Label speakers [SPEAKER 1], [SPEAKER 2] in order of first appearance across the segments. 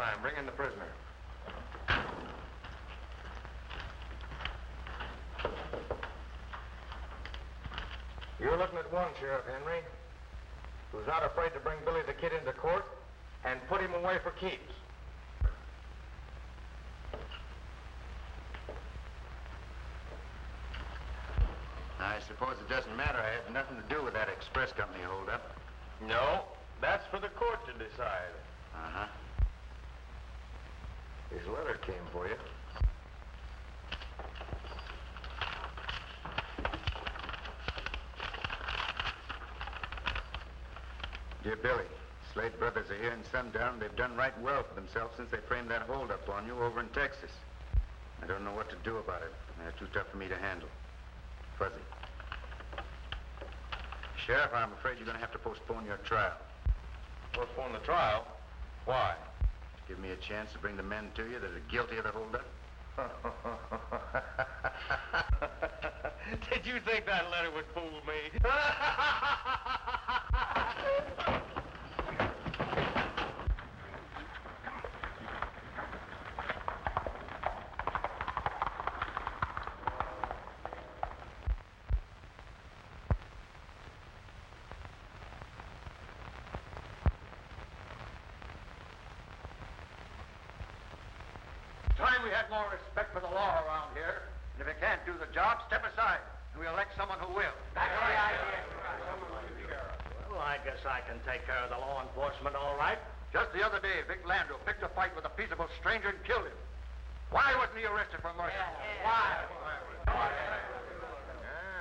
[SPEAKER 1] time. Bring in the prisoner. You're looking at one, Sheriff Henry, who's not afraid to bring Billy the Kid into court and put him away for keeps.
[SPEAKER 2] I suppose it doesn't matter. I had nothing to do with that express company holdup.
[SPEAKER 1] No, that's for the court to decide.
[SPEAKER 2] Uh-huh.
[SPEAKER 1] His letter came for you.
[SPEAKER 2] Dear Billy, Slade brothers are here in Sundown. They've done right well for themselves since they framed that holdup on you over in Texas. I don't know what to do about it. They're too tough for me to handle. Fuzzy. Sheriff, I'm afraid you're going to have to postpone your trial.
[SPEAKER 1] Postpone the trial? Why?
[SPEAKER 2] Give me a chance to bring the men to you that are guilty of the holdup.
[SPEAKER 1] Did you think that letter would fool me?
[SPEAKER 3] Time we had more respect for the law around here. And if you can't do the job, step aside. And we'll elect someone who will.
[SPEAKER 4] That's the idea. Well, I guess I can take care of the law enforcement all right.
[SPEAKER 3] Just the other day, Vic Landreau picked a fight with a peaceable stranger and killed him. Why wasn't he arrested for murder? Why?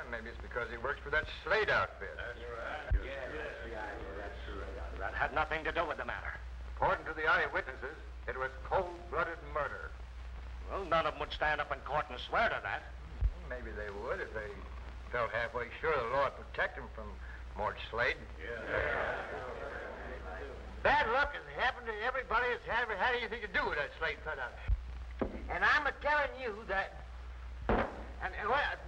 [SPEAKER 1] Maybe it's because he works for that Slade outfit.
[SPEAKER 4] That's right. That's true. That had nothing to do with the matter.
[SPEAKER 1] According to the eyewitnesses, it was cold-blooded murder.
[SPEAKER 4] Well, none of them would stand up in court and swear to that.
[SPEAKER 1] Maybe they would if they felt halfway sure the law would protect them from Mort Slade.
[SPEAKER 5] Bad luck has happened to everybody that's ever had anything to do with that Slade fella. And I'm a-telling you that... And well...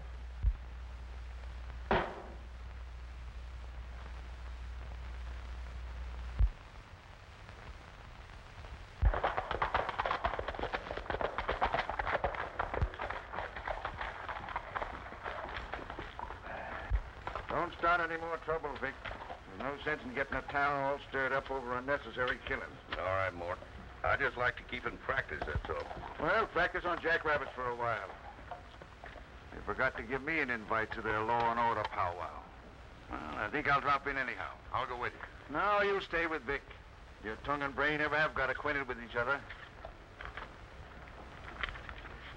[SPEAKER 2] Don't start any more trouble, Vic. There's no sense in getting a town all stirred up over unnecessary killings.
[SPEAKER 6] All right, Mort. I just like to keep in practice, that's all.
[SPEAKER 2] Well, practice on jackrabbits for a while. They forgot to give me an invite to their law and order powwow. Well, I think I'll drop in anyhow.
[SPEAKER 6] I'll go with you.
[SPEAKER 2] No, you stay with Vic. Your tongue and brain never have got acquainted with each other.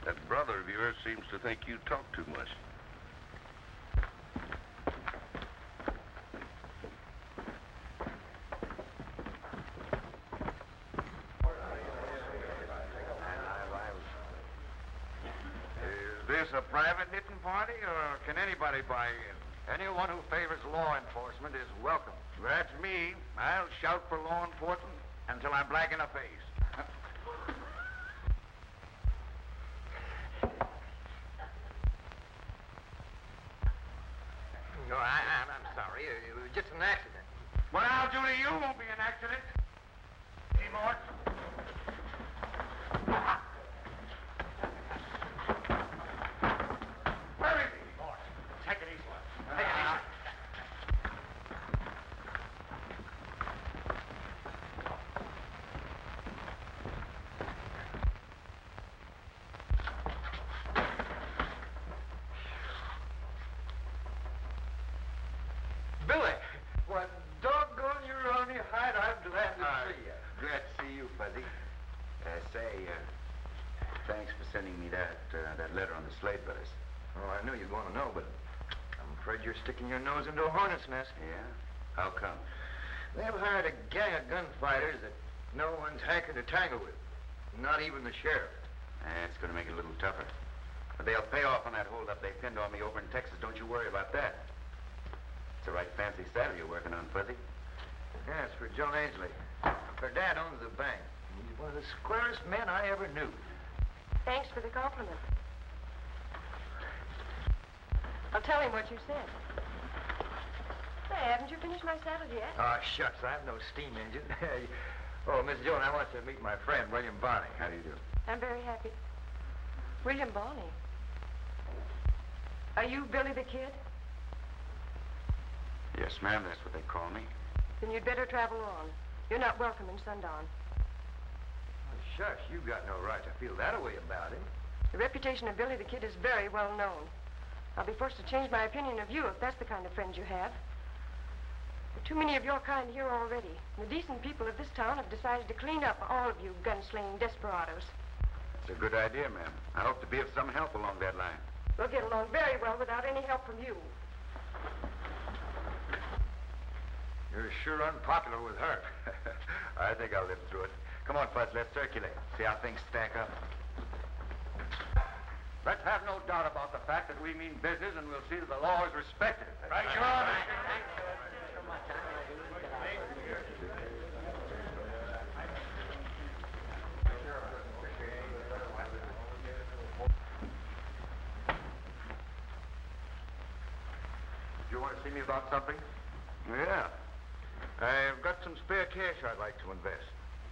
[SPEAKER 6] That brother of yours seems to think you talk too much.
[SPEAKER 2] Is this a private knitting party, or can anybody buy in?
[SPEAKER 3] Anyone who favors law enforcement is welcome.
[SPEAKER 2] That's me. I'll shout for law enforcement until I'm black in the face.
[SPEAKER 5] No, I'm sorry. It was just an accident.
[SPEAKER 2] What I'll do to you won't be an accident. Hey, Mort. Where is he?
[SPEAKER 4] Mort, take it easy.
[SPEAKER 2] Take it easy.
[SPEAKER 5] Billy! Why, doggone you're on your hide. I'm glad to see you.
[SPEAKER 2] Glad to see you, Fuzzy. Thanks for sending me that letter on the Slade brothers.
[SPEAKER 1] Oh, I knew you were going to know, but I'm afraid you're sticking your nose into a hornet's nest.
[SPEAKER 2] Yeah? How come?
[SPEAKER 1] They've hired a gang of gunfighters that no one's hankered to tangle with. Not even the sheriff.
[SPEAKER 2] It's going to make it a little tougher. But they'll pay off on that holdup they pinned on me over in Texas. Don't you worry about that. It's a right fancy saddle you're working on, Fuzzy.
[SPEAKER 1] Yeah, it's for Joan Ainsley. Her dad owns the bank. He's one of the squarest men I ever knew.
[SPEAKER 7] Thanks for the compliment. I'll tell him what you said. Say, haven't you finished my saddle yet?
[SPEAKER 1] Oh, shucks, I have no steam engine.
[SPEAKER 3] Oh, Miss Joan, I want you to meet my friend, William Barney.
[SPEAKER 2] How do you do?
[SPEAKER 7] I'm very happy. William Barney. Are you Billy the Kid?
[SPEAKER 2] Yes, ma'am, that's what they call me.
[SPEAKER 7] Then you'd better travel on. You're not welcome in Sundown.
[SPEAKER 3] Oh, shucks, you got no right to feel that way about him.
[SPEAKER 7] The reputation of Billy the Kid is very well known. I'll be forced to change my opinion of you if that's the kind of friends you have. There are too many of your kind here already. The decent people of this town have decided to clean up all of you gunslinging desperados.
[SPEAKER 2] It's a good idea, ma'am. I hope to be of some help along that line.
[SPEAKER 7] We'll get along very well without any help from you.
[SPEAKER 3] You're sure unpopular with her. I think I'll live through it. Come on, Fuzz, let's circulate. See how things stack up. Let's have no doubt about the fact that we mean business, and we'll see that the law is respected.
[SPEAKER 4] Right, Your Honor.
[SPEAKER 3] Do you want to see me about something?
[SPEAKER 2] Yeah.
[SPEAKER 3] I've got some spare cash I'd like to invest.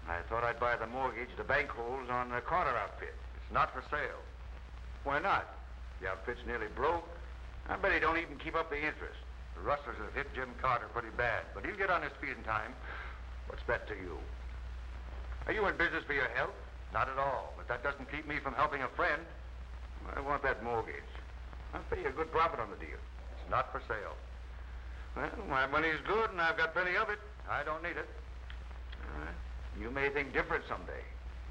[SPEAKER 2] I thought I'd buy the mortgage to bank holes on the Carter outfit.
[SPEAKER 3] It's not for sale.
[SPEAKER 2] Why not? The outfit's nearly broke. I bet he don't even keep up the interest.
[SPEAKER 3] The rustlers have hit Jim Carter pretty bad, but he'll get on his feet in time. What's that to you? Are you in business for your health? Not at all, but that doesn't keep me from helping a friend.
[SPEAKER 2] I want that mortgage. I'll pay you a good profit on the deal.
[SPEAKER 3] It's not for sale.
[SPEAKER 2] Well, my money's good, and I've got plenty of it.
[SPEAKER 3] I don't need it.
[SPEAKER 2] You may think different someday.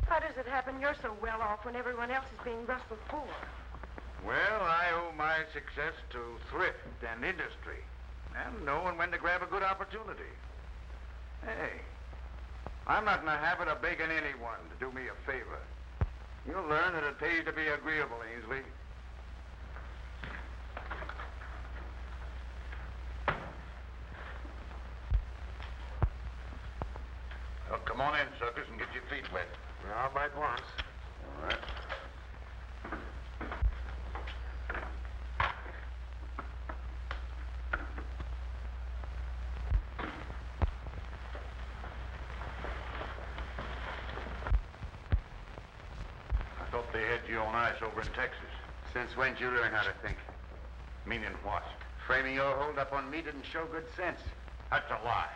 [SPEAKER 7] How does it happen you're so well off when everyone else is being rustled poor?
[SPEAKER 2] Well, I owe my success to thrift and industry, and knowing when to grab a good opportunity. Hey, I'm not in the habit of begging anyone to do me a favor. You'll learn that it pays to be agreeable, Ainsley.
[SPEAKER 3] Well, come on in, suckers, and get your feet wet.
[SPEAKER 1] I'll bite once.
[SPEAKER 2] All right.
[SPEAKER 3] I thought they had you on ice over in Texas.
[SPEAKER 2] Since when did you learn how to think?
[SPEAKER 3] Meaning what?
[SPEAKER 2] Framing your hold-up on me didn't show good sense.
[SPEAKER 3] That's a lie.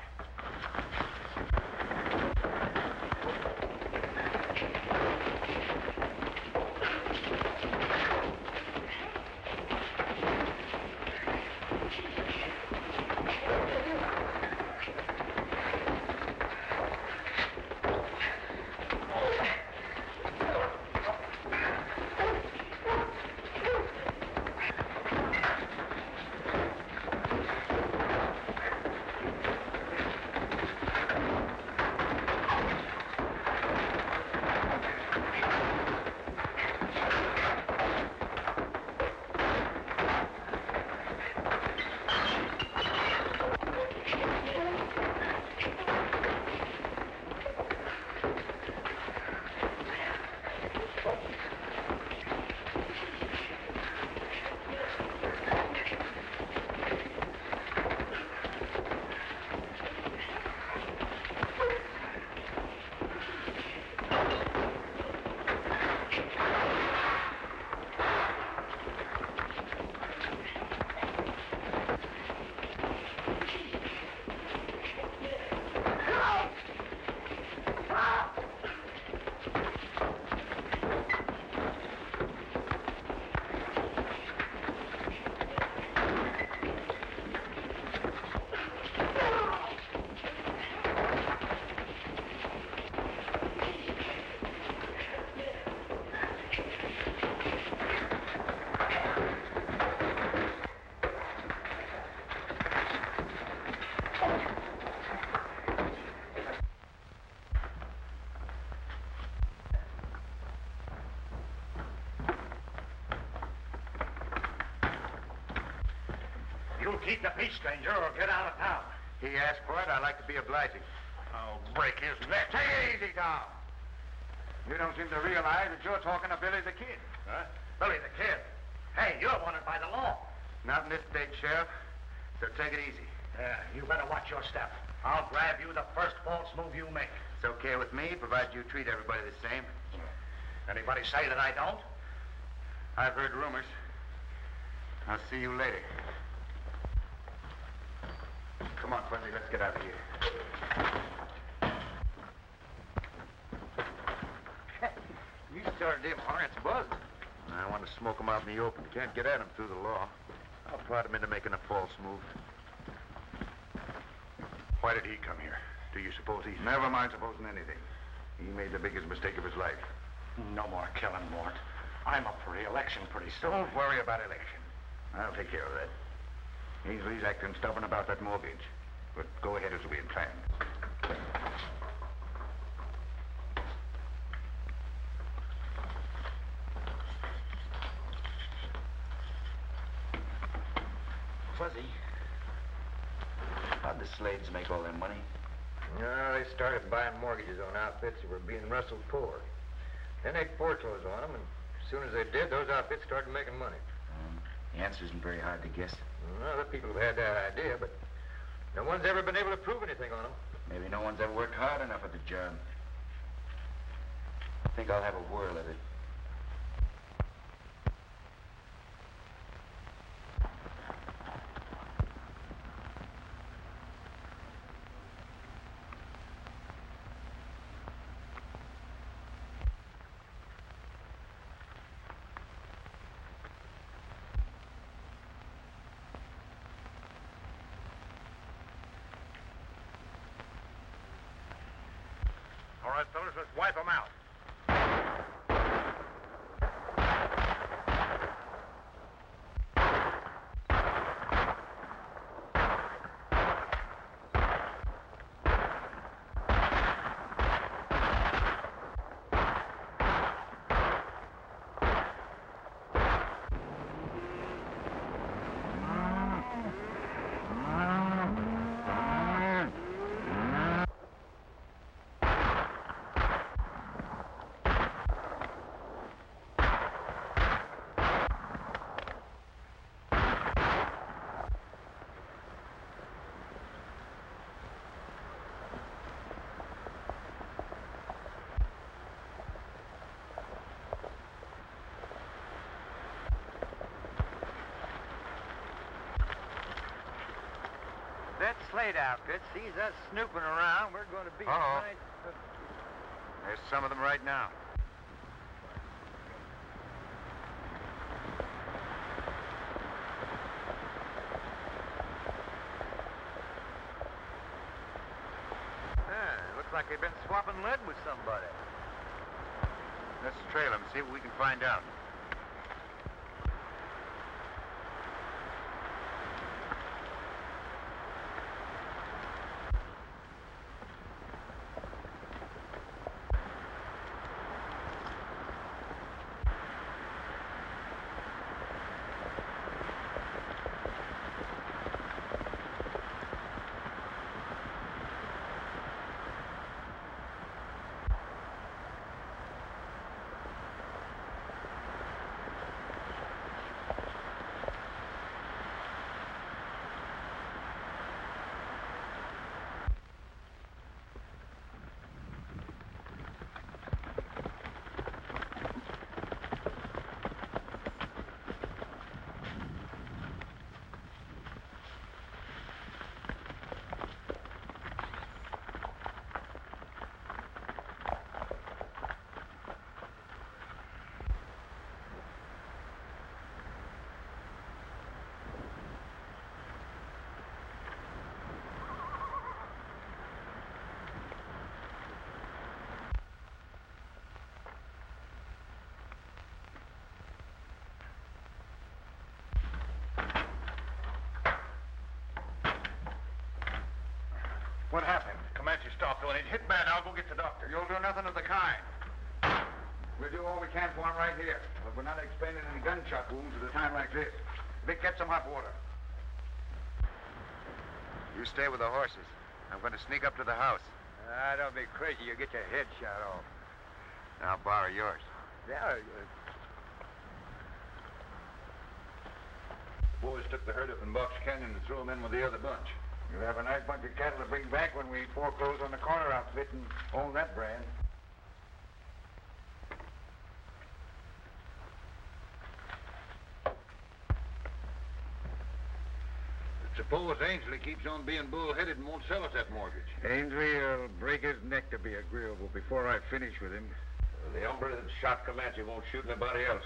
[SPEAKER 4] You keep the peace, stranger, or get out of town.
[SPEAKER 2] He asked for it. I'd like to be obliging.
[SPEAKER 4] I'll break his neck.
[SPEAKER 2] Take it easy, Tom. You don't seem to realize that you're talking to Billy the Kid.
[SPEAKER 4] Huh? Billy the Kid. Hey, you're wanted by the law.
[SPEAKER 2] Not in this state, Sheriff. So take it easy.
[SPEAKER 4] Yeah, you better watch your step. I'll grab you the first false move you make.
[SPEAKER 2] It's okay with me, provided you treat everybody the same.
[SPEAKER 4] Anybody say that I don't?
[SPEAKER 2] I've heard rumors. I'll see you later. Come on, Fuzzy, let's get out of here.
[SPEAKER 3] You started them hearts buzzing.
[SPEAKER 2] I want to smoke them out in the open. Can't get at them through the law. I'll prod him into making a false move.
[SPEAKER 3] Why did he come here? Do you suppose he's...
[SPEAKER 2] Never mind supposing anything. He made the biggest mistake of his life.
[SPEAKER 4] No more killing, Mort. I'm up for re-election pretty soon.
[SPEAKER 3] Don't worry about election. I'll take care of that. Ainsley's acting stubborn about that mortgage. But go ahead as we had planned.
[SPEAKER 2] Fuzzy, how'd the Slades make all their money?
[SPEAKER 1] No, they started buying mortgages on outfits that were being rustled poor. Then they foreclosed on them, and as soon as they did, those outfits started making money.
[SPEAKER 2] The answer isn't very hard to guess.
[SPEAKER 1] Well, other people have had that idea, but no one's ever been able to prove anything on them.
[SPEAKER 2] Maybe no one's ever worked hard enough at the job. I think I'll have a whirl at it.
[SPEAKER 3] All right, fellas, let's wipe them out.
[SPEAKER 5] That Slade outfit sees us snooping around. We're going to be
[SPEAKER 2] Uh-oh.
[SPEAKER 5] tonight.
[SPEAKER 2] There's some of them right now.
[SPEAKER 5] Looks like they've been swapping lead with somebody.
[SPEAKER 2] Let's trail them, see what we can find out.
[SPEAKER 3] What happened? Comanche stopped doing it. Hit bad. I'll go get the doctor. You'll do nothing of the kind. We'll do all we can for him right here. But we're not expending any gunshot wounds at a time like this. Vic, get some hot water.
[SPEAKER 2] You stay with the horses. I'm going to sneak up to the house.
[SPEAKER 5] Don't be crazy. You'll get your head shot off.
[SPEAKER 2] I'll borrow yours.
[SPEAKER 5] Yeah.
[SPEAKER 3] The boys took the herd up in Box Canyon and threw them in with the other bunch. You'll have a nice bunch of cattle to bring back when we foreclose on the corner outfit and own that brand.
[SPEAKER 8] Suppose Ainsley keeps on being bull-headed and won't sell us that mortgage.
[SPEAKER 3] Ainsley will break his neck to be agreeable before I finish with him.
[SPEAKER 6] The hombre that shot Comanche won't shoot anybody else.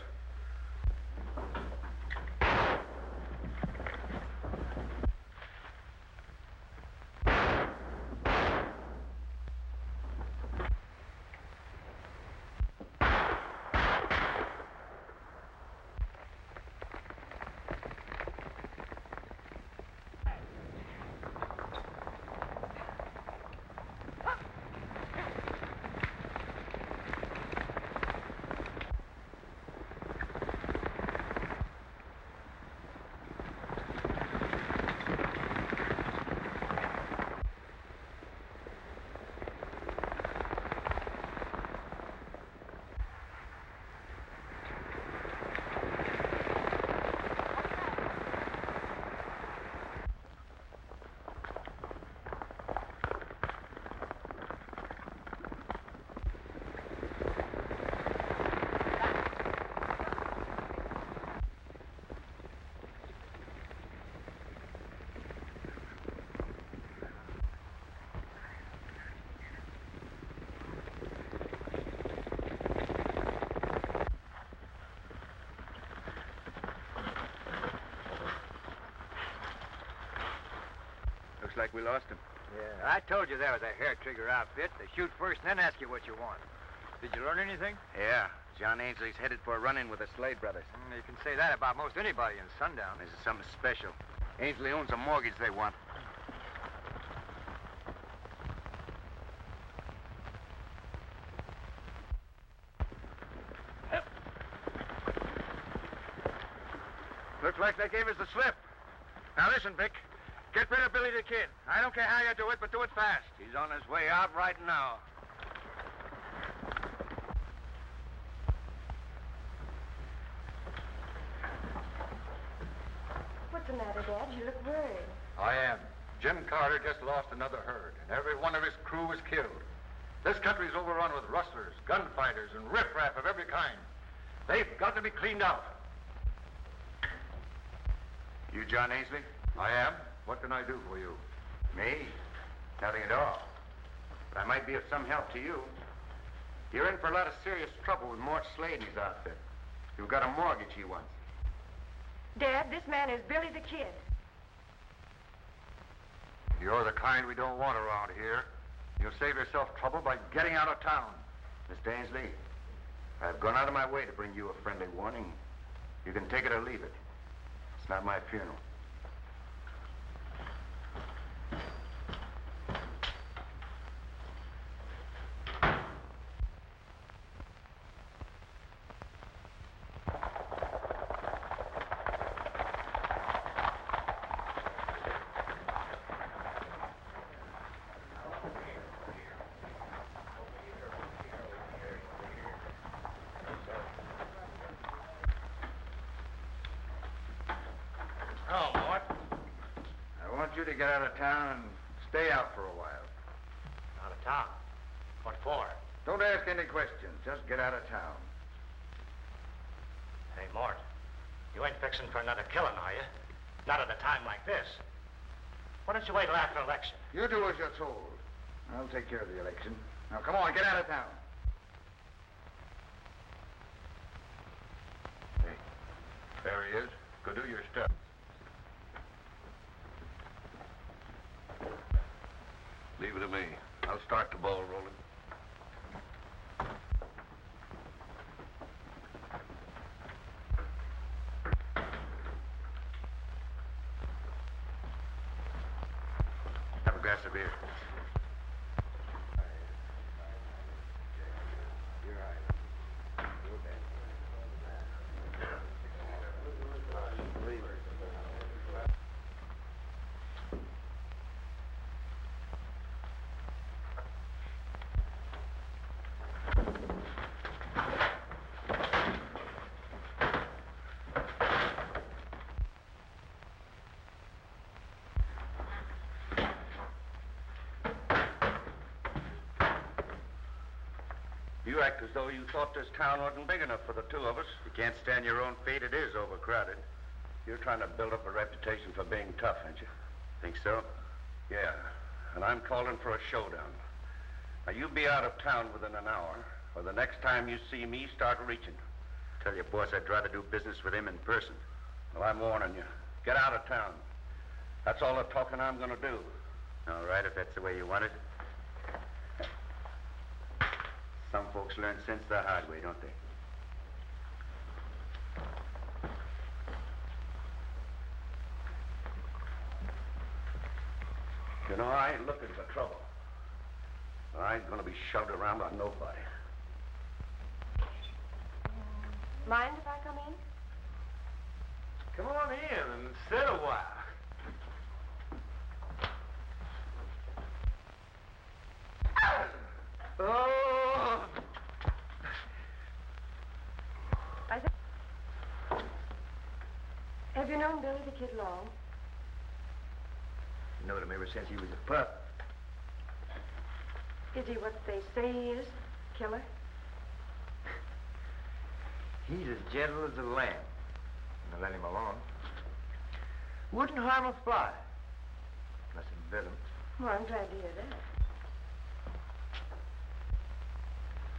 [SPEAKER 2] Looks like we lost him.
[SPEAKER 1] Yeah, I told you there was a hair-trigger outfit. They shoot first and then ask you what you want. Did you learn anything?
[SPEAKER 2] Yeah. John Ainsley's headed for a run-in with the Slade brothers.
[SPEAKER 1] You can say that about most anybody in Sundown.
[SPEAKER 2] This is something special. Ainsley owns a mortgage they want.
[SPEAKER 3] Looks like they gave us the slip. Now listen, Vic. Get rid of Billy the Kid. I don't care how you do it, but do it fast.
[SPEAKER 4] He's on his way out right now.
[SPEAKER 7] What's the matter, Dad? You look worried.
[SPEAKER 8] I am. Jim Carter just lost another herd, and every one of his crew was killed. This country's overrun with rustlers, gunfighters, and riffraff of every kind. They've got to be cleaned out.
[SPEAKER 2] You John Ainsley?
[SPEAKER 8] I am. What can I do for you?
[SPEAKER 2] Me? Nothing at all. But I might be of some help to you. You're in for a lot of serious trouble with Mort Slade and his outfit. You've got a mortgage he wants.
[SPEAKER 7] Dad, this man is Billy the Kid.
[SPEAKER 8] You're the kind we don't want around here. You'll save yourself trouble by getting out of town.
[SPEAKER 2] Mr. Ainsley, I've gone out of my way to bring you a friendly warning. You can take it or leave it. It's not my funeral.
[SPEAKER 4] Oh, Mort.
[SPEAKER 3] I want you to get out of town and stay out for a while.
[SPEAKER 4] Out of town. What for?
[SPEAKER 3] Don't ask any questions. Just get out of town.
[SPEAKER 4] Hey, Mort. You ain't fixing for another killing, are you? Not at a time like this. Why don't you wait till after election?
[SPEAKER 3] You do as you're told. I'll take care of the election. Now, come on, get out of town.
[SPEAKER 8] Hey, there he is. Go do your stuff. Leave it to me. I'll start the ball rolling.
[SPEAKER 2] Have a glass of beer.
[SPEAKER 6] You act as though you thought this town wasn't big enough for the two of us.
[SPEAKER 2] You can't stand your own fate. It is overcrowded.
[SPEAKER 6] You're trying to build up a reputation for being tough, ain't you?
[SPEAKER 2] Think so?
[SPEAKER 6] Yeah, and I'm calling for a showdown. Now, you be out of town within an hour, or the next time you see me, start reaching.
[SPEAKER 2] Tell your boss I'd rather do business with him in person.
[SPEAKER 6] Well, I'm warning you. Get out of town. That's all the talking I'm going to do.
[SPEAKER 2] All right, if that's the way you want it. Some folks learn sense the hard way, don't they?
[SPEAKER 6] You know, I ain't looking for trouble. I ain't going to be shoved around by nobody.
[SPEAKER 7] Mind if I come in?
[SPEAKER 5] Come on in and sit a while. Oh!
[SPEAKER 7] Have you known Billy the Kid long?
[SPEAKER 5] Known him ever since he was a pup.
[SPEAKER 7] Is he what they say he is? Killer?
[SPEAKER 5] He's as gentle as a lamb. Now let him alone. Wouldn't harm a fly. Unless it bit him.
[SPEAKER 7] Well, I'm glad to hear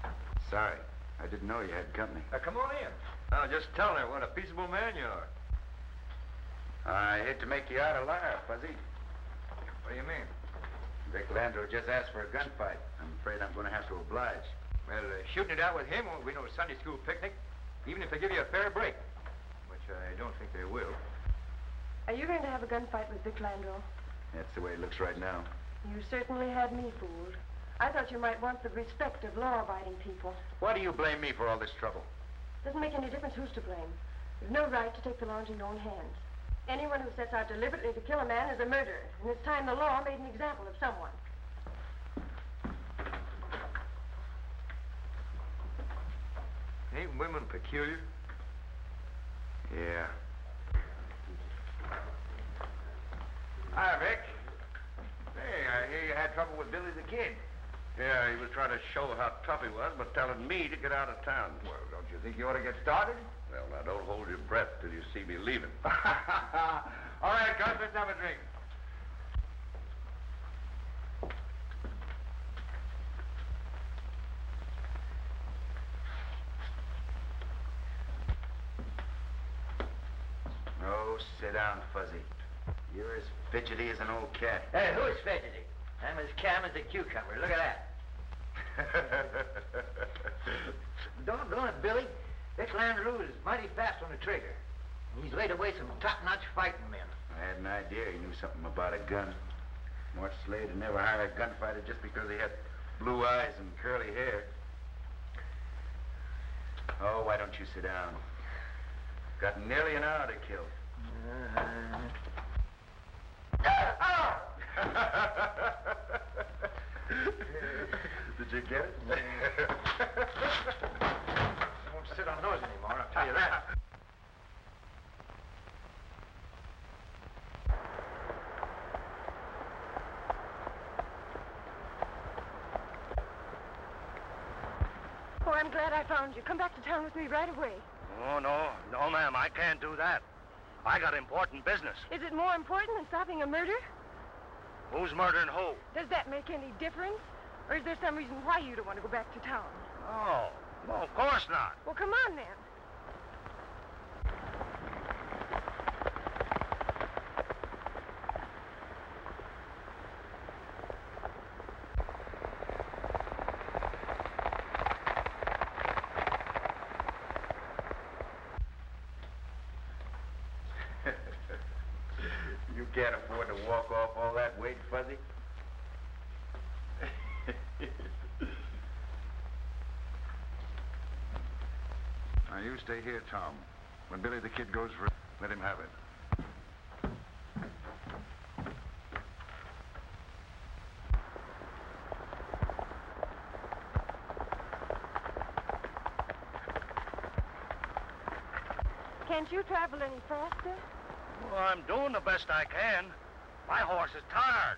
[SPEAKER 7] that.
[SPEAKER 2] Sorry. I didn't know you had company.
[SPEAKER 5] Come on in. Now, just tell her what a peaceable man you are.
[SPEAKER 2] I hate to make you out a liar, Fuzzy.
[SPEAKER 5] What do you mean?
[SPEAKER 2] Vic Landreau just asked for a gunfight. I'm afraid I'm going to have to oblige.
[SPEAKER 5] Well, shooting it out with him won't be no Sunday school picnic, even if they give you a fair break, which I don't think they will.
[SPEAKER 7] Are you going to have a gunfight with Vic Landreau?
[SPEAKER 2] That's the way it looks right now.
[SPEAKER 7] You certainly had me fooled. I thought you might want the respect of law-abiding people.
[SPEAKER 2] Why do you blame me for all this trouble?
[SPEAKER 7] Doesn't make any difference who's to blame. You've no right to take the law into your own hands. Anyone who sets out deliberately to kill a man is a murderer, and it's time the law made an example of someone.
[SPEAKER 5] Ain't women peculiar?
[SPEAKER 2] Yeah.
[SPEAKER 3] Hi, Vic. Hey, I hear you had trouble with Billy the Kid.
[SPEAKER 6] Yeah, he was trying to show how tough he was, but telling me to get out of town.
[SPEAKER 3] Well, don't you think you ought to get started?
[SPEAKER 6] Well, now, don't hold your breath till you see me leaving.
[SPEAKER 3] All right, Gus, let's have a drink.
[SPEAKER 2] Oh, sit down, Fuzzy. You're as fidgety as an old cat.
[SPEAKER 5] Hey, who's fidgety? I'm as calm as a cucumber. Look at that. Doggone it, Billy. Vic Landreau is mighty fast on the trigger. He's laid away some top-notch fighting men.
[SPEAKER 2] I had an idea he knew something about a gun. Mort Slade would never hire a gunfighter just because he had blue eyes and curly hair. Oh, why don't you sit down? Got nearly an hour to kill. Did you get it?
[SPEAKER 5] Won't sit on those anymore, I'll tell you that.
[SPEAKER 7] Oh, I'm glad I found you. Come back to town with me right away.
[SPEAKER 4] Oh, no, ma'am, I can't do that. I got important business.
[SPEAKER 7] Is it more important than stopping a murder?
[SPEAKER 4] Who's murdering who?
[SPEAKER 7] Does that make any difference? Or is there some reason why you don't want to go back to town?
[SPEAKER 4] Oh, no, of course not.
[SPEAKER 7] Well, come on then.
[SPEAKER 2] You can't afford to walk off all that weight, Fuzzy.
[SPEAKER 3] Now, you stay here, Tom. When Billy the Kid goes for it, let him have it.
[SPEAKER 7] Can't you travel any faster?
[SPEAKER 4] Well, I'm doing the best I can. My horse is tired.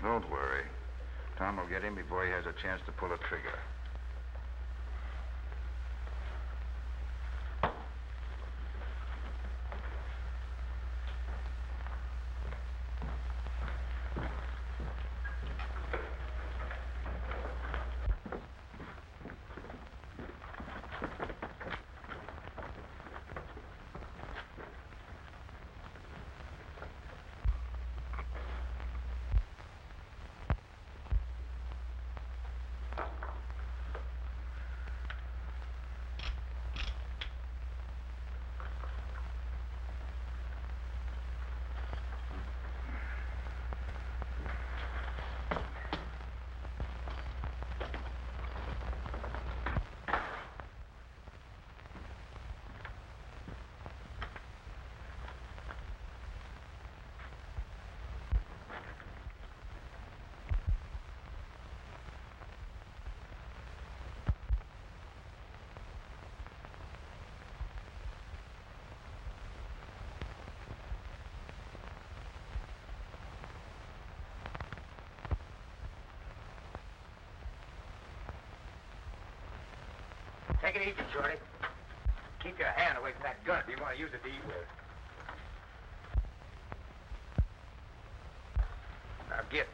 [SPEAKER 3] Don't worry. Tom will get him before he has a chance to pull a trigger.
[SPEAKER 5] Take it easy, Shorty. Keep your hand away from that gun if you want to use it to eat with. Now get.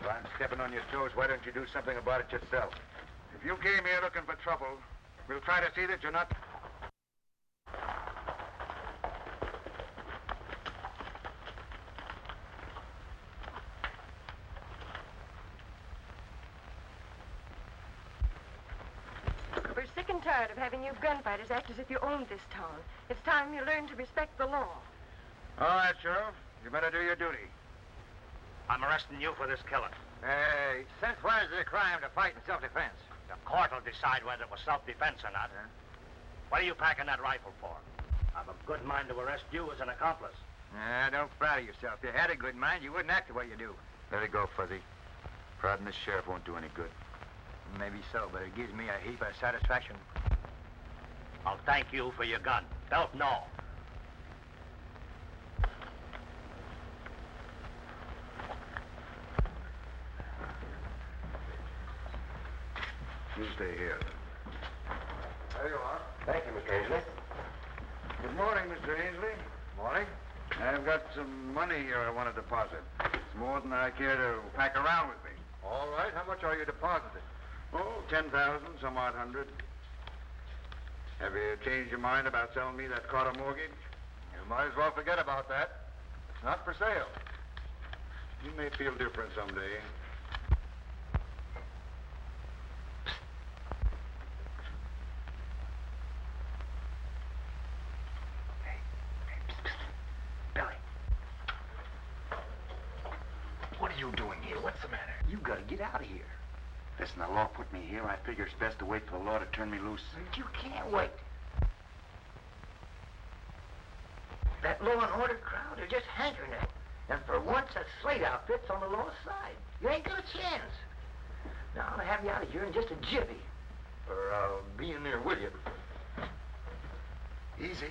[SPEAKER 3] I'm stepping on your toes. Why don't you do something about it yourself? If you came here looking for trouble, we'll try to see that you're not...
[SPEAKER 7] We're sick and tired of having you gunfighters act as if you owned this town. It's time you learned to respect the law.
[SPEAKER 3] All right, Sheriff. You better do your duty.
[SPEAKER 4] I'm arresting you for this killing.
[SPEAKER 5] Hey, since when is it a crime to fight in self-defense?
[SPEAKER 4] The court will decide whether it was self-defense or not.
[SPEAKER 5] Huh?
[SPEAKER 4] What are you packing that rifle for? I've a good mind to arrest you as an accomplice.
[SPEAKER 5] Don't flatter yourself. If you had a good mind, you wouldn't act the way you do.
[SPEAKER 3] Let it go, Fuzzy. Prodding this sheriff won't do any good.
[SPEAKER 5] Maybe so, but it gives me a heap of satisfaction.
[SPEAKER 4] I'll thank you for your gun. Don't know.
[SPEAKER 3] You stay here.
[SPEAKER 8] There you are.
[SPEAKER 5] Thank you, Mr. Ainsley.
[SPEAKER 3] Good morning, Mr. Ainsley.
[SPEAKER 8] Morning.
[SPEAKER 3] I've got some money here I want to deposit. It's more than I care to pack around with me.
[SPEAKER 8] All right. How much are you depositing?
[SPEAKER 3] Oh, 10,000, some odd hundred. Have you changed your mind about selling me that Carter mortgage?
[SPEAKER 8] You might as well forget about that. It's not for sale.
[SPEAKER 3] You may feel different someday.
[SPEAKER 5] Billy. What are you doing here? What's the matter? You gotta get out of here.
[SPEAKER 2] Listen, the law put me here. I figure it's best to wait for the law to turn me loose.
[SPEAKER 5] You can't wait. That law and order crowd are just hankering at it. And for once, that Slade outfit's on the law's side. You ain't got a chance. Now, I'll have you out of here in just a jiffy. Or I'll be in there with you.
[SPEAKER 3] Easy.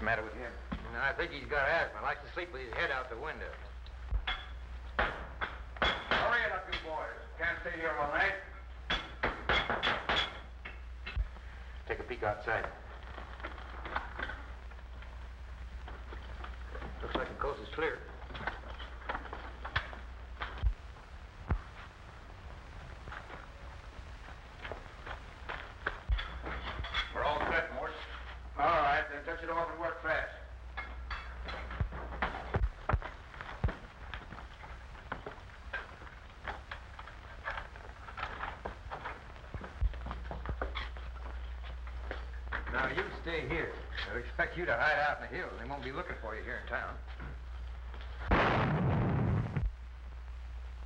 [SPEAKER 2] the matter with him?
[SPEAKER 1] No, I think he's got asthma. Likes to sleep with his head out the window.
[SPEAKER 3] Hurry it up, you boys. Can't stay here all night.
[SPEAKER 2] Take a peek outside.
[SPEAKER 1] Looks like the coast is clear.
[SPEAKER 3] We're all set, Mort. All right, then touch it off and work fast.
[SPEAKER 1] Now, you stay here. They'll expect you to hide out in the hills. They won't be looking for you here in town.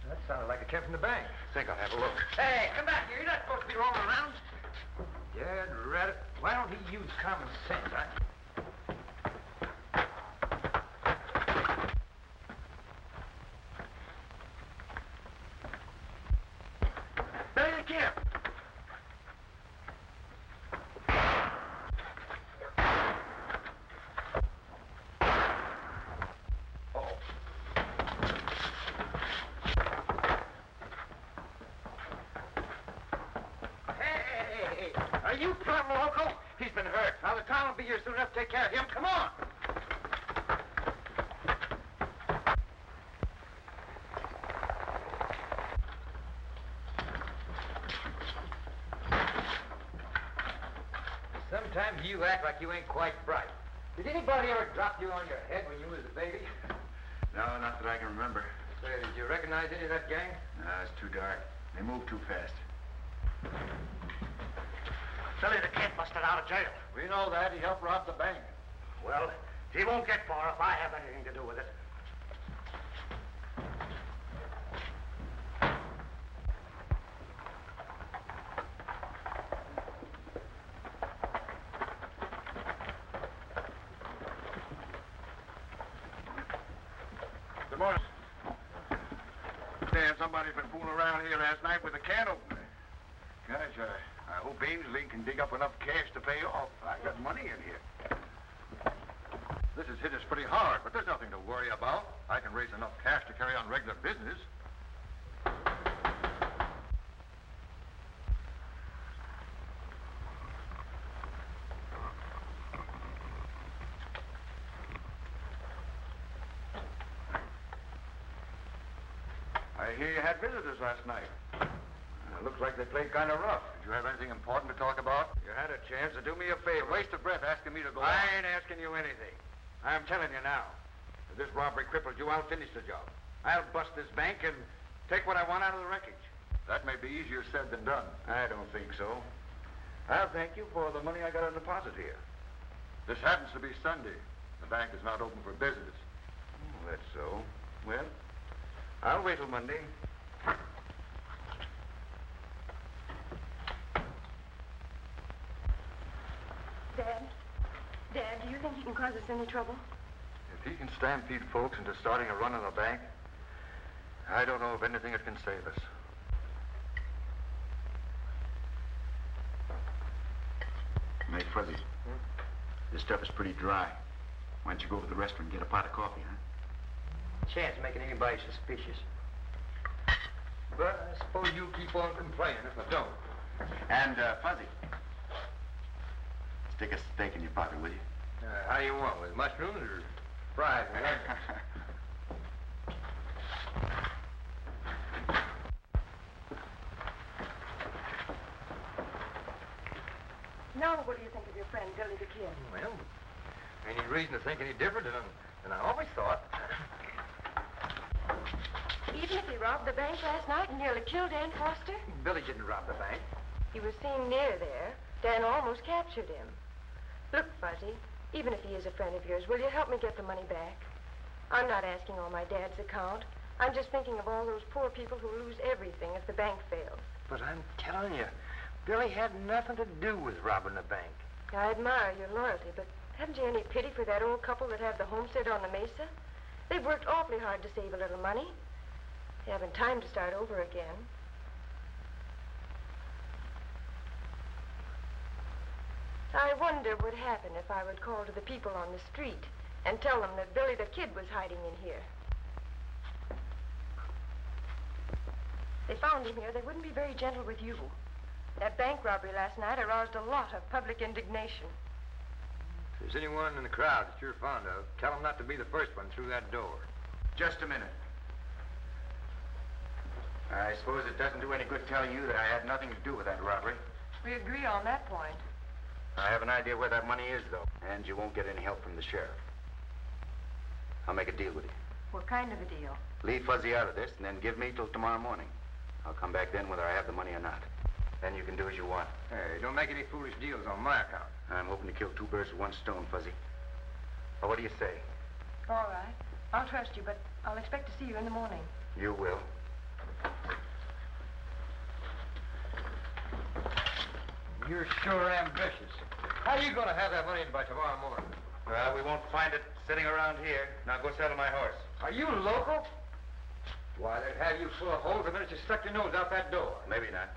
[SPEAKER 1] That sounded like it came from the bank.
[SPEAKER 2] I think I'll have a look.
[SPEAKER 5] Hey, come back here. You're not supposed to be rolling around.
[SPEAKER 1] Dad, rat it. Why don't he use common sense?
[SPEAKER 5] Billy the Kid. Hey, are you plumb loco? He's been hurt. Now the town will be here soon enough to take care of him. Come on.
[SPEAKER 1] Sometimes you act like you ain't quite bright. Did anybody ever drop you on your head when you was a baby?
[SPEAKER 2] No, not that I can remember.
[SPEAKER 1] Say, did you recognize any of that gang?
[SPEAKER 2] No, it's too dark. They move too fast.
[SPEAKER 4] Billy the Kid busted out of jail.
[SPEAKER 8] We know that. He helped rob the bank.
[SPEAKER 4] Well, he won't get far if I have anything to do with it.
[SPEAKER 3] Good morning. Sam, somebody's been fooling around here last night with a can opener. Gosh, I hope Ainsley can dig up enough cash to pay off. I got money in here.
[SPEAKER 8] This has hit us pretty hard, but there's nothing to worry about. I can raise enough cash to carry on regular business.
[SPEAKER 3] I hear you had visitors last night. Looks like they played kind of rough.
[SPEAKER 8] Did you have anything important to talk about?
[SPEAKER 3] You had a chance to do me a favor.
[SPEAKER 8] Waste of breath asking me to go
[SPEAKER 3] I
[SPEAKER 8] on.
[SPEAKER 3] ain't asking you anything. I'm telling you now. If this robbery crippled you, I'll finish the job. I'll bust this bank and take what I want out of the wreckage.
[SPEAKER 8] That may be easier said than done.
[SPEAKER 3] I don't think so. I'll thank you for the money I got on deposit here.
[SPEAKER 8] This happens to be Sunday. The bank is not open for business.
[SPEAKER 3] Oh, that's so. Well, I'll wait till Monday.
[SPEAKER 7] Dad, do you think he can cause us any trouble?
[SPEAKER 8] If he can stampede folks into starting a run on the bank, I don't know of anything that can save us.
[SPEAKER 2] Hey, Fuzzy. This stuff is pretty dry. Why don't you go over to the restaurant and get a pot of coffee, huh?
[SPEAKER 1] Chance of making anybody suspicious. But I suppose you'll keep on complaining if I don't.
[SPEAKER 2] And, Fuzzy, stick a steak in your pocket, will you?
[SPEAKER 1] How do you want, with mushrooms or fries?
[SPEAKER 7] Now, what do you think of your friend, Billy the Kid?
[SPEAKER 1] Well, any reason to think any different than I always thought.
[SPEAKER 7] Even if he robbed the bank last night and nearly killed Ann Foster?
[SPEAKER 1] Billy didn't rob the bank.
[SPEAKER 7] He was seen near there. Dan almost captured him. Look, Fuzzy, even if he is a friend of yours, will you help me get the money back? I'm not asking on my dad's account. I'm just thinking of all those poor people who lose everything if the bank fails.
[SPEAKER 1] But I'm telling you, Billy had nothing to do with robbing the bank.
[SPEAKER 7] I admire your loyalty, but haven't you any pity for that old couple that have the homestead on the mesa? They've worked awfully hard to save a little money. They haven't time to start over again. I wonder wonder would happen if I would call to the people on the street and tell them that Billy the Kid was hiding in here. If they found him here, they wouldn't be very gentle with you. That bank robbery last night aroused a lot of public indignation.
[SPEAKER 1] If there's anyone in the crowd that you're fond of, tell them not to be the first one through that door.
[SPEAKER 2] Just a minute. I suppose it doesn't do any good telling you that I had nothing to do with that robbery.
[SPEAKER 7] We agree on that point.
[SPEAKER 2] I have an idea where that money is, though, and you won't get any help from the sheriff. I'll make a deal with you.
[SPEAKER 7] What kind of a deal?
[SPEAKER 2] Leave Fuzzy out of this, and then give me till tomorrow morning. I'll come back then whether I have the money or not. Then you can do as you want.
[SPEAKER 1] Hey, don't make any foolish deals on my account.
[SPEAKER 2] I'm hoping to kill two birds with one stone, Fuzzy. Well, what do you say?
[SPEAKER 7] All right. I'll trust you, but I'll expect to see you in the morning.
[SPEAKER 2] You will.
[SPEAKER 1] You're sure ambitious. How are you going to have that money in by tomorrow morning?
[SPEAKER 2] Well, we won't find it sitting around here. Now go saddle my horse.
[SPEAKER 1] Are you local? Why, they'd have you full of holes the minute you stuck your nose out that door.
[SPEAKER 2] Maybe not.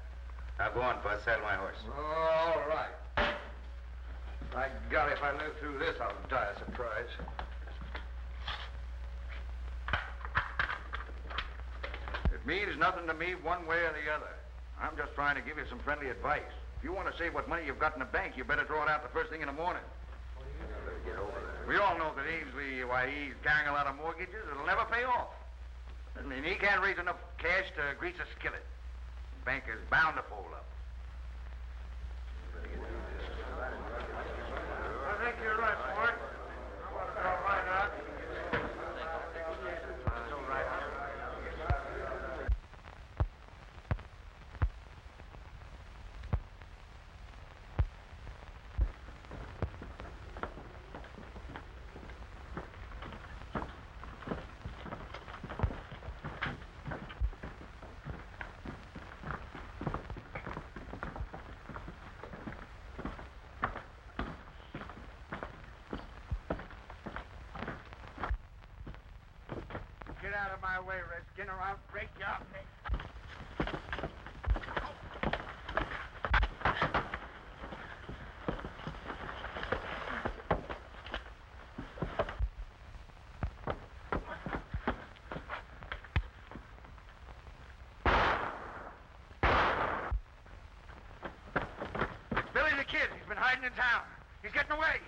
[SPEAKER 2] Now go on, Buzz. Saddle my horse.
[SPEAKER 1] All right. By golly, if I live through this, I'll die of surprise.
[SPEAKER 3] It means nothing to me one way or the other. I'm just trying to give you some friendly advice. If you want to save what money you've got in the bank, you better draw it out the first thing in the morning. We all know that Ainsley, he's carrying a lot of mortgages. It'll never pay off. I mean, he can't raise enough cash to grease a skillet. The bank is bound to fold up. I think you're right, Mort. All right, Doc. All right. Get out of my way, Redskin, or I'll break your neck. It's Billy the Kid. He's been hiding in town. He's getting away.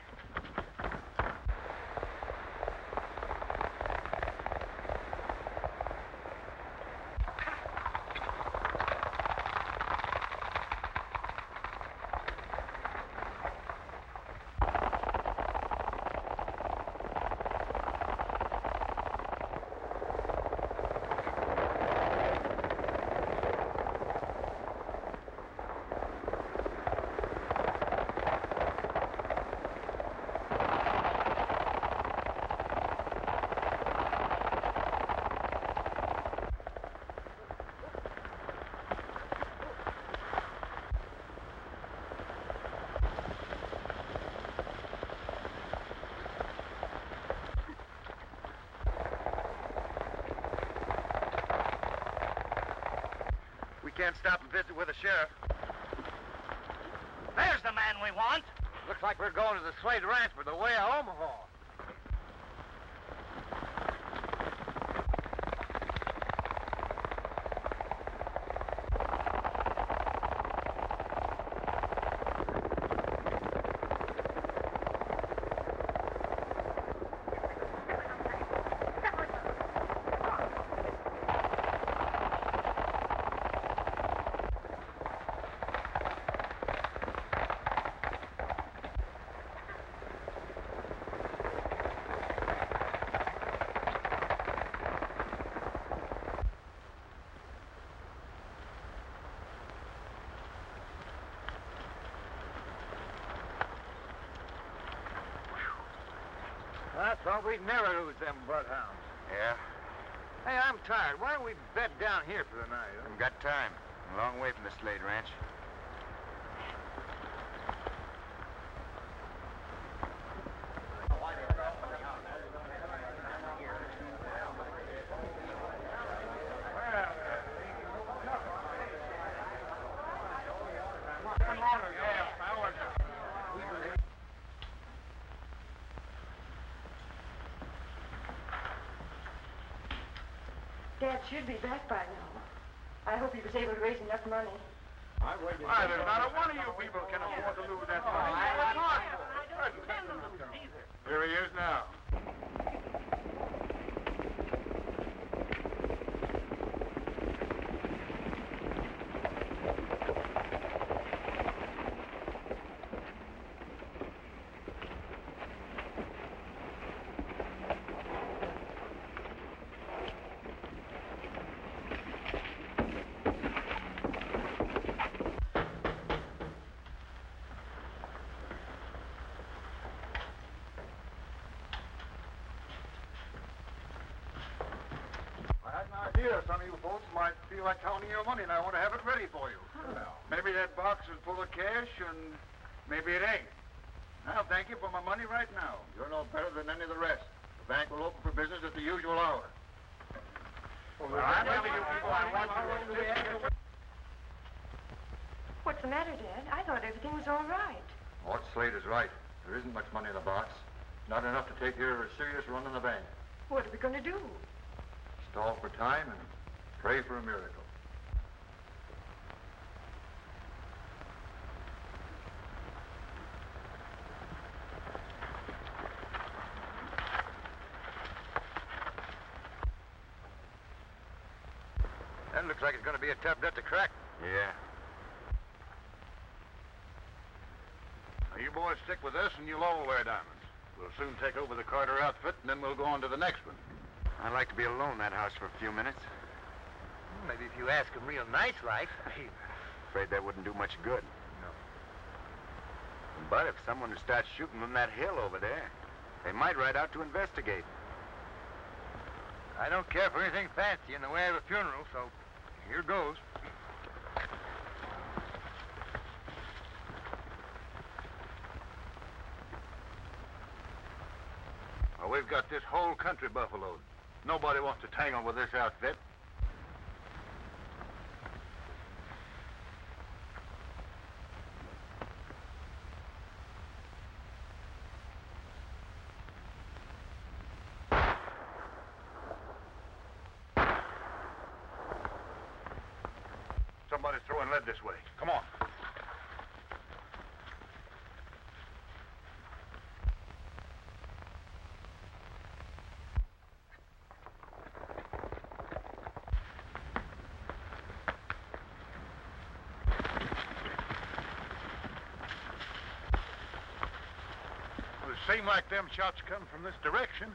[SPEAKER 3] Can't stop and visit with the sheriff.
[SPEAKER 4] There's the man we want.
[SPEAKER 1] Looks like we're going to the Slade Ranch for the way of Omaha. I thought we'd never lose them bloodhounds.
[SPEAKER 2] Yeah?
[SPEAKER 1] Hey, I'm tired. Why don't we bed down here for the night? Huh?
[SPEAKER 2] We've got time. A long way from the Slade Ranch.
[SPEAKER 7] Dad should be back by now. I hope he was able to raise enough money.
[SPEAKER 3] Why, there's not a one of you people can afford to lose that money. What's hard for? Here he is now. Here, some of you folks might feel like counting your money, and I want to have it ready for you. Maybe that box is full of cash, and maybe it ain't. I'll thank you for my money right now. You're no better than any of the rest. The bank will open for business at the usual hour. Well, I'm telling you people, I want you to...
[SPEAKER 7] What's the matter, Dad? I thought everything was all right.
[SPEAKER 8] Mort Slade is right. There isn't much money in the box. Not enough to take care of a serious run in the bank.
[SPEAKER 7] What are we going to do?
[SPEAKER 8] Stall for time and pray for a miracle. That looks like it's going to be a tough nut to crack.
[SPEAKER 2] Yeah.
[SPEAKER 3] Now, you boys stick with us, and you'll all wear diamonds. We'll soon take over the Carter outfit, and then we'll go on to the next one.
[SPEAKER 2] I'd like to be alone in that house for a few minutes.
[SPEAKER 5] Maybe if you ask him real nice like.
[SPEAKER 2] Afraid that wouldn't do much good.
[SPEAKER 8] No.
[SPEAKER 2] But if someone would start shooting from that hill over there, they might ride out to investigate.
[SPEAKER 8] I don't care for anything fancy in the way of a funeral, so here goes.
[SPEAKER 3] Well, we've got this whole country buffaloed. Nobody wants to tangle with this outfit. Somebody's throwing lead this way. Come on. It seemed like them shots come from this direction.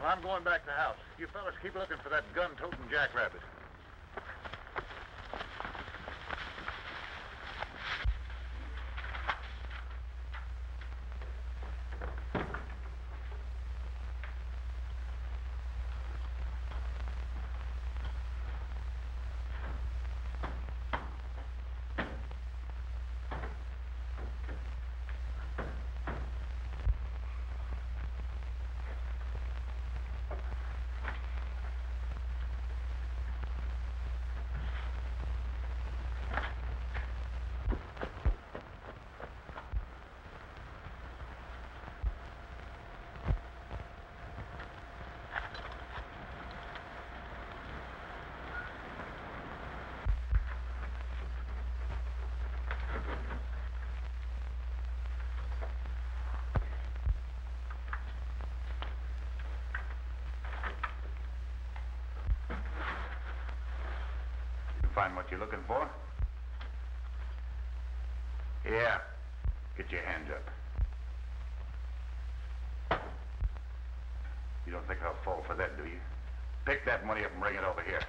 [SPEAKER 3] Well, I'm going back to the house. You fellas keep looking for that gun-toting jackrabbit. Find what you're looking for? Yeah. Get your hands up. You don't think I'll fall for that, do you? Pick that money up and bring it over here.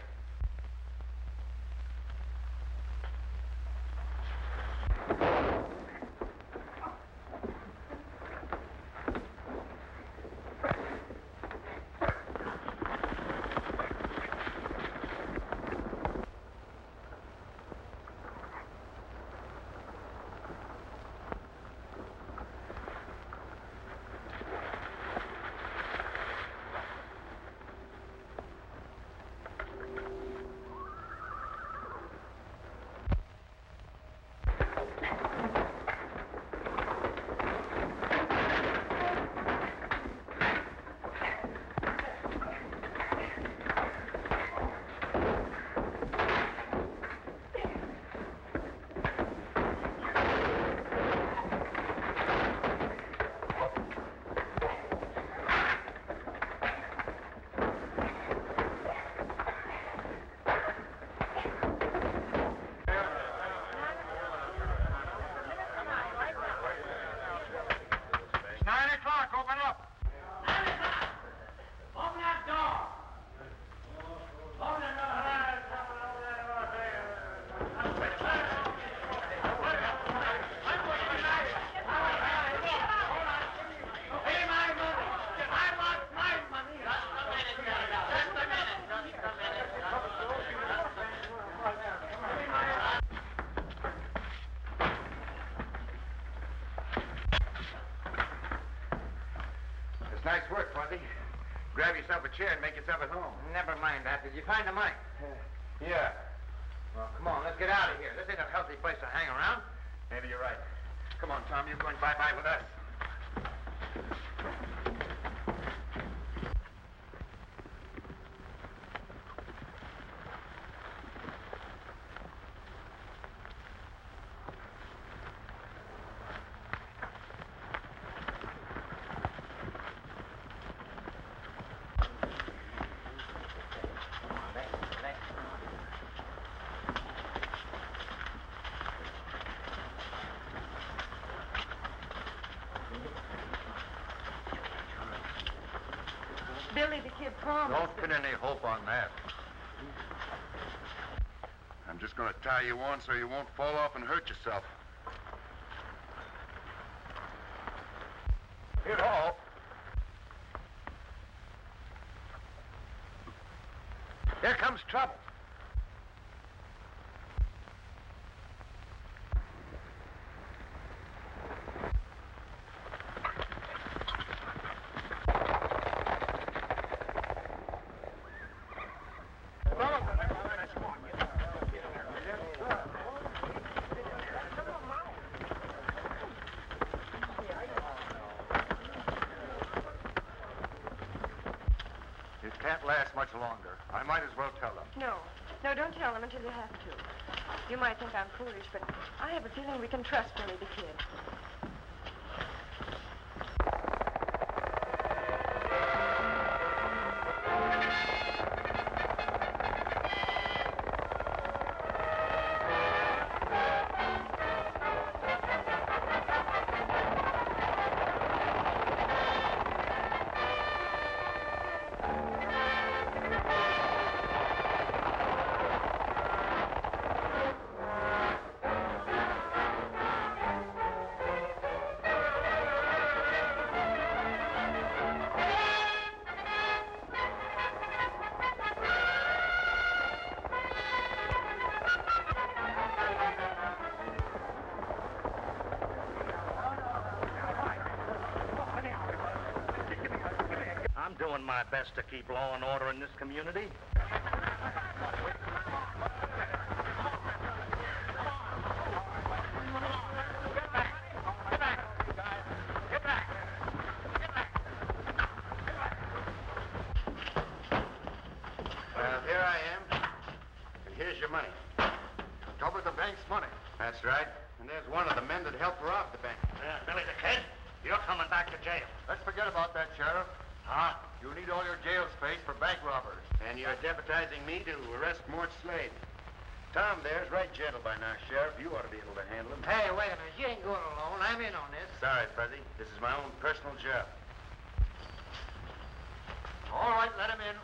[SPEAKER 3] Grab yourself a chair and make yourself at home.
[SPEAKER 5] Never mind that. Did you find the money?
[SPEAKER 3] Yeah.
[SPEAKER 5] Well, come on, let's get out of here. This ain't a healthy place to hang around.
[SPEAKER 3] Maybe you're right. Come on, Tom. You're going bye-bye with us.
[SPEAKER 7] Billy the Kid promised.
[SPEAKER 8] Don't pin any hope on that.
[SPEAKER 2] I'm just going to tie you on so you won't fall off and hurt yourself.
[SPEAKER 8] Hit all. Here comes trouble. It can't last much longer. I might as well tell them.
[SPEAKER 7] No, don't tell them until you have to. You might think I'm foolish, but I have a feeling we can trust Billy the Kid.
[SPEAKER 4] I'm doing my best to keep law and order in this community.
[SPEAKER 2] Well, here I am. And here's your money.
[SPEAKER 8] Double the bank's money.
[SPEAKER 2] That's right. And there's one of the men that helped rob the bank.
[SPEAKER 4] Billy the Kid, you're coming back to jail.
[SPEAKER 8] Let's forget about that, Sheriff.
[SPEAKER 4] Huh?
[SPEAKER 8] You need all your jail space for bank robbers.
[SPEAKER 2] And you're deputizing me to arrest Mort Slade. Tom there's right gentle by now, Sheriff. You ought to be able to handle him.
[SPEAKER 5] Hey, wait a minute. You ain't going alone. I'm in on this.
[SPEAKER 2] Sorry, Fuzzy. This is my own personal job.
[SPEAKER 5] All right, let him in.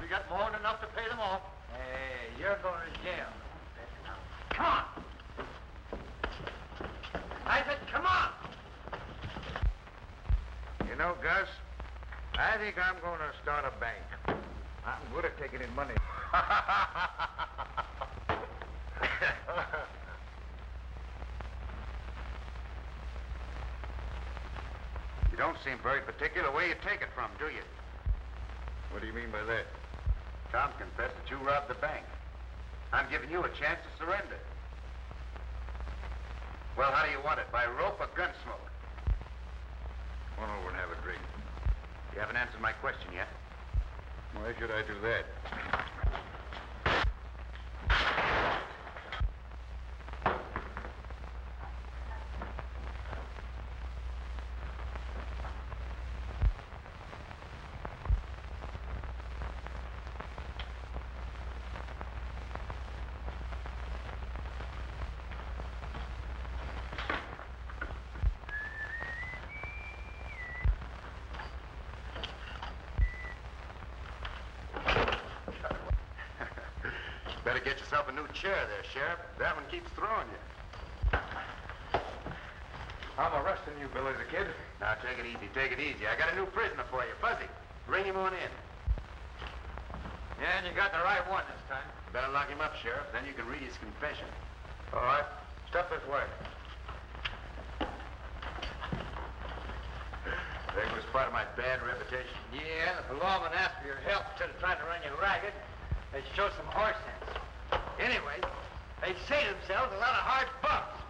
[SPEAKER 8] We got more than enough to pay them off.
[SPEAKER 5] Hey, you're going to jail.
[SPEAKER 4] Come on!
[SPEAKER 5] I said, come on!
[SPEAKER 1] You know, Gus, I think I'm going to start a bank. I'm good at taking in money.
[SPEAKER 2] You don't seem very particular where you take it from, do you?
[SPEAKER 8] What do you mean by that?
[SPEAKER 2] Tom confessed that you robbed the bank. I'm giving you a chance to surrender. Well, how do you want it? By rope or gun smoke?
[SPEAKER 8] Come on over and have a drink.
[SPEAKER 2] You haven't answered my question yet.
[SPEAKER 8] Why should I do that?
[SPEAKER 2] Better get yourself a new chair there, Sheriff. That one keeps throwing you.
[SPEAKER 8] I'm arresting you, Billy the Kid.
[SPEAKER 2] Now, take it easy, take it easy. I got a new prisoner for you, Fuzzy. Bring him on in.
[SPEAKER 5] Yeah, and you got the right one this time.
[SPEAKER 2] Better lock him up, Sheriff. Then you can read his confession.
[SPEAKER 8] All right.
[SPEAKER 2] Stuff is work. There was part of my bad reputation.
[SPEAKER 5] Yeah, the lawman asked for your help instead of trying to run you ragged. They show some horse sense. Anyway, they say themselves a lot of hard bumps.